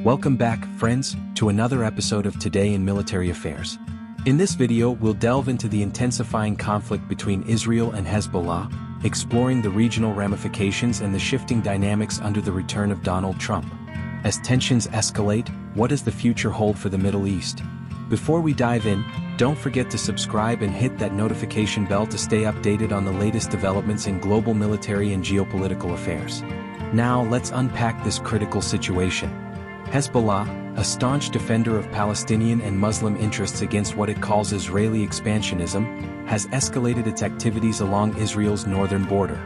Welcome back, friends, to another episode of Today in Military Affairs. In this video, we'll delve into the intensifying conflict between Israel and Hezbollah, exploring the regional ramifications and the shifting dynamics under the return of Donald Trump. As tensions escalate, what does the future hold for the Middle East? Before we dive in, don't forget to subscribe and hit that notification bell to stay updated on the latest developments in global military and geopolitical affairs. Now, let's unpack this critical situation. Hezbollah, a staunch defender of Palestinian and Muslim interests against what it calls Israeli expansionism, has escalated its activities along Israel's northern border.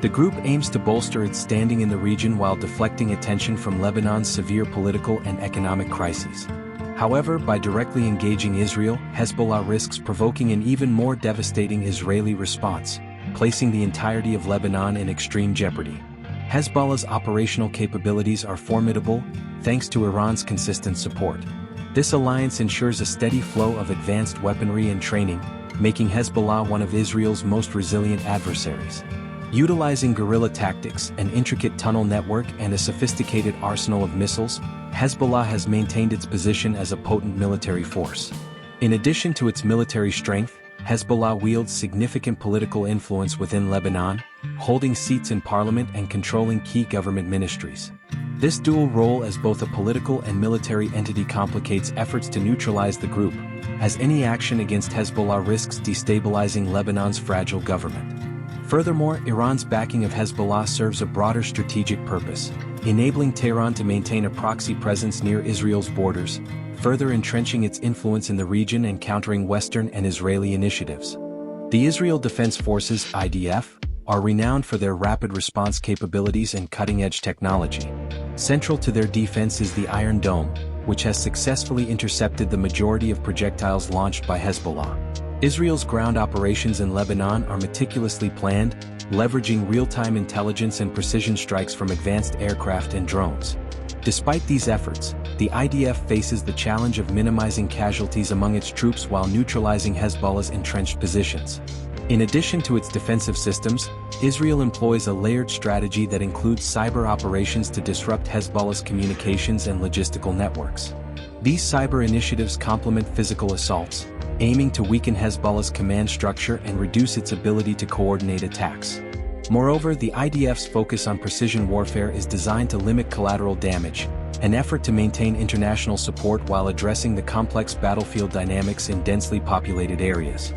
The group aims to bolster its standing in the region while deflecting attention from Lebanon's severe political and economic crises. However, by directly engaging Israel, Hezbollah risks provoking an even more devastating Israeli response, placing the entirety of Lebanon in extreme jeopardy. Hezbollah's operational capabilities are formidable, thanks to Iran's consistent support. This alliance ensures a steady flow of advanced weaponry and training, making Hezbollah one of Israel's most resilient adversaries. Utilizing guerrilla tactics, an intricate tunnel network and a sophisticated arsenal of missiles, Hezbollah has maintained its position as a potent military force. In addition to its military strength, Hezbollah wields significant political influence within Lebanon, holding seats in parliament and controlling key government ministries. This dual role as both a political and military entity complicates efforts to neutralize the group, as any action against Hezbollah risks destabilizing Lebanon's fragile government. Furthermore, Iran's backing of Hezbollah serves a broader strategic purpose, enabling Tehran to maintain a proxy presence near Israel's borders, further entrenching its influence in the region and countering Western and Israeli initiatives. The Israel Defense Forces (IDF) are renowned for their rapid response capabilities and cutting-edge technology. Central to their defense is the Iron Dome, which has successfully intercepted the majority of projectiles launched by Hezbollah. Israel's ground operations in Lebanon are meticulously planned, leveraging real-time intelligence and precision strikes from advanced aircraft and drones. Despite these efforts, the IDF faces the challenge of minimizing casualties among its troops while neutralizing Hezbollah's entrenched positions. In addition to its defensive systems, Israel employs a layered strategy that includes cyber operations to disrupt Hezbollah's communications and logistical networks. These cyber initiatives complement physical assaults, aiming to weaken Hezbollah's command structure and reduce its ability to coordinate attacks. Moreover, the IDF's focus on precision warfare is designed to limit collateral damage, an effort to maintain international support while addressing the complex battlefield dynamics in densely populated areas.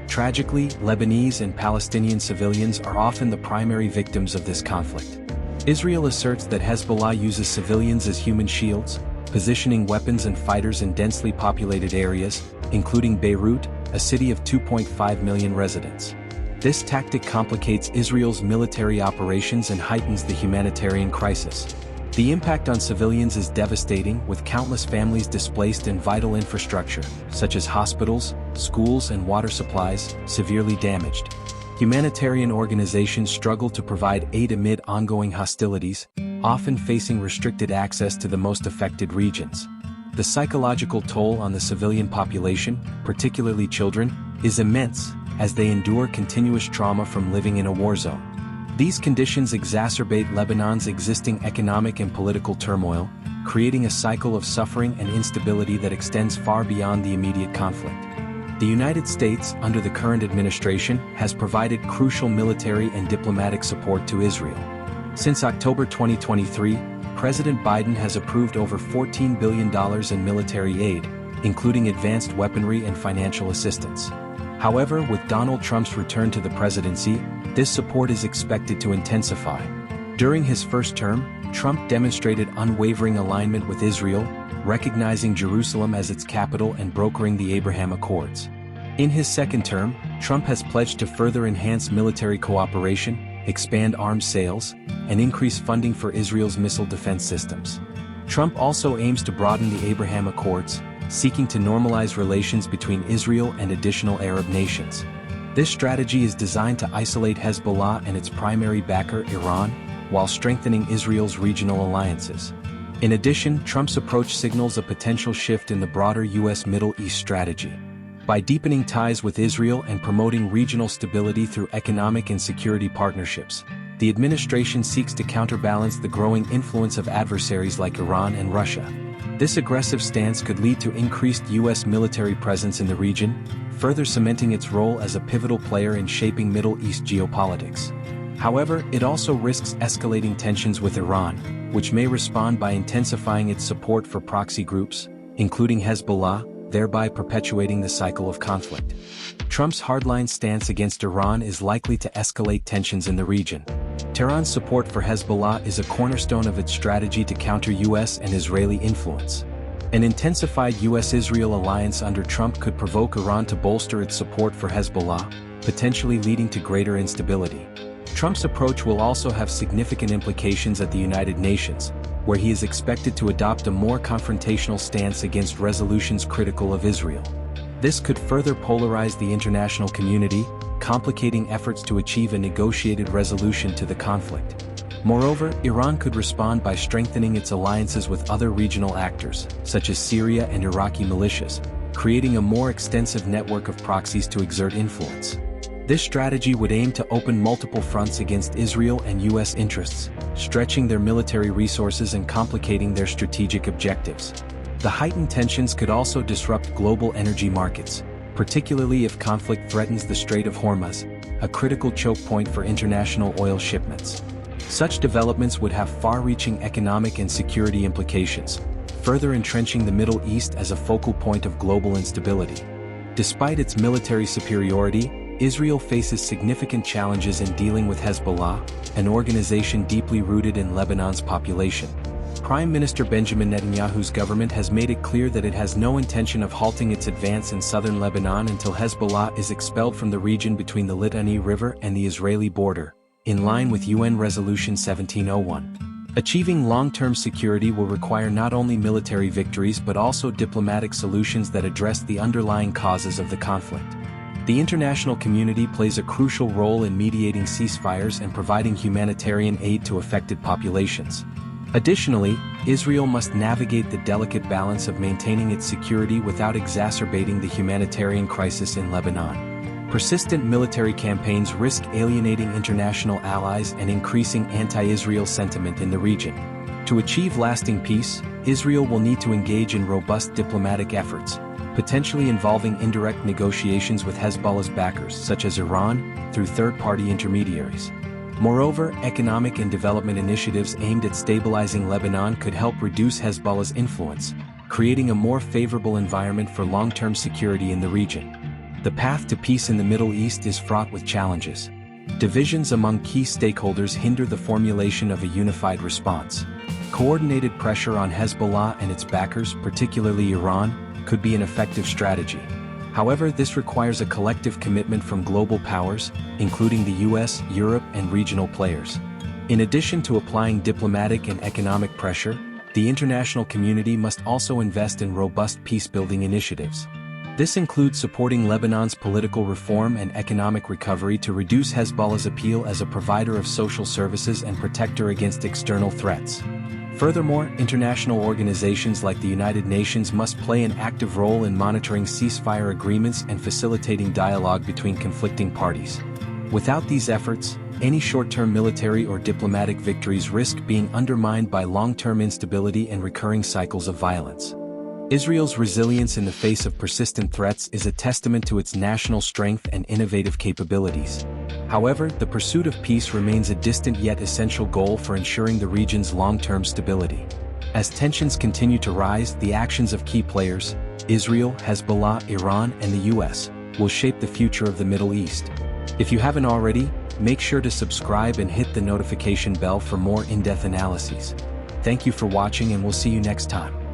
Tragically, Lebanese and Palestinian civilians are often the primary victims of this conflict. Israel asserts that Hezbollah uses civilians as human shields, positioning weapons and fighters in densely populated areas, including Beirut, a city of 2.5 million residents. This tactic complicates Israel's military operations and heightens the humanitarian crisis. The impact on civilians is devastating, with countless families displaced and vital infrastructure, such as hospitals, schools and water supplies, severely damaged. Humanitarian organizations struggle to provide aid amid ongoing hostilities, often facing restricted access to the most affected regions. The psychological toll on the civilian population, particularly children, is immense, as they endure continuous trauma from living in a war zone. These conditions exacerbate Lebanon's existing economic and political turmoil, creating a cycle of suffering and instability that extends far beyond the immediate conflict. The United States, under the current administration, has provided crucial military and diplomatic support to Israel. Since October 2023, President Biden has approved over $14 billion in military aid, including advanced weaponry and financial assistance. However, with Donald Trump's return to the presidency, this support is expected to intensify. During his first term, Trump demonstrated unwavering alignment with Israel, recognizing Jerusalem as its capital and brokering the Abraham Accords. In his second term, Trump has pledged to further enhance military cooperation, expand arms sales, and increase funding for Israel's missile defense systems. Trump also aims to broaden the Abraham Accords, seeking to normalize relations between Israel and additional Arab nations. This strategy is designed to isolate Hezbollah and its primary backer, Iran, while strengthening Israel's regional alliances. In addition, Trump's approach signals a potential shift in the broader U.S. Middle East strategy. By deepening ties with Israel and promoting regional stability through economic and security partnerships, the administration seeks to counterbalance the growing influence of adversaries like Iran and Russia. This aggressive stance could lead to increased U.S. military presence in the region, further cementing its role as a pivotal player in shaping Middle East geopolitics. However, it also risks escalating tensions with Iran, which may respond by intensifying its support for proxy groups, including Hezbollah, thereby perpetuating the cycle of conflict. Trump's hardline stance against Iran is likely to escalate tensions in the region. Tehran's support for Hezbollah is a cornerstone of its strategy to counter U.S. and Israeli influence. An intensified U.S.-Israel alliance under Trump could provoke Iran to bolster its support for Hezbollah, potentially leading to greater instability. Trump's approach will also have significant implications at the United Nations, where he is expected to adopt a more confrontational stance against resolutions critical of Israel. This could further polarize the international community, complicating efforts to achieve a negotiated resolution to the conflict. Moreover, Iran could respond by strengthening its alliances with other regional actors, such as Syria and Iraqi militias, creating a more extensive network of proxies to exert influence. This strategy would aim to open multiple fronts against Israel and U.S. interests, stretching their military resources and complicating their strategic objectives. The heightened tensions could also disrupt global energy markets, particularly if conflict threatens the Strait of Hormuz, a critical choke point for international oil shipments. Such developments would have far-reaching economic and security implications, further entrenching the Middle East as a focal point of global instability. Despite its military superiority, Israel faces significant challenges in dealing with Hezbollah, an organization deeply rooted in Lebanon's population. Prime Minister Benjamin Netanyahu's government has made it clear that it has no intention of halting its advance in southern Lebanon until Hezbollah is expelled from the region between the Litani River and the Israeli border, in line with UN Resolution 1701. Achieving long-term security will require not only military victories but also diplomatic solutions that address the underlying causes of the conflict. The international community plays a crucial role in mediating ceasefires and providing humanitarian aid to affected populations. Additionally, Israel must navigate the delicate balance of maintaining its security without exacerbating the humanitarian crisis in Lebanon. Persistent military campaigns risk alienating international allies and increasing anti-Israel sentiment in the region. To achieve lasting peace, Israel will need to engage in robust diplomatic efforts, potentially involving indirect negotiations with Hezbollah's backers such as Iran, through third-party intermediaries. Moreover, economic and development initiatives aimed at stabilizing Lebanon could help reduce Hezbollah's influence, creating a more favorable environment for long-term security in the region. The path to peace in the Middle East is fraught with challenges. Divisions among key stakeholders hinder the formulation of a unified response. Coordinated pressure on Hezbollah and its backers, particularly Iran, could be an effective strategy. However, this requires a collective commitment from global powers, including the US, Europe, and regional players. In addition to applying diplomatic and economic pressure, the international community must also invest in robust peace-building initiatives. This includes supporting Lebanon's political reform and economic recovery to reduce Hezbollah's appeal as a provider of social services and protector against external threats. Furthermore, international organizations like the United Nations must play an active role in monitoring ceasefire agreements and facilitating dialogue between conflicting parties. Without these efforts, any short-term military or diplomatic victories risk being undermined by long-term instability and recurring cycles of violence. Israel's resilience in the face of persistent threats is a testament to its national strength and innovative capabilities. However, the pursuit of peace remains a distant yet essential goal for ensuring the region's long-term stability. As tensions continue to rise, the actions of key players, Israel, Hezbollah, Iran, and the US, will shape the future of the Middle East. If you haven't already, make sure to subscribe and hit the notification bell for more in-depth analyses. Thank you for watching, and we'll see you next time.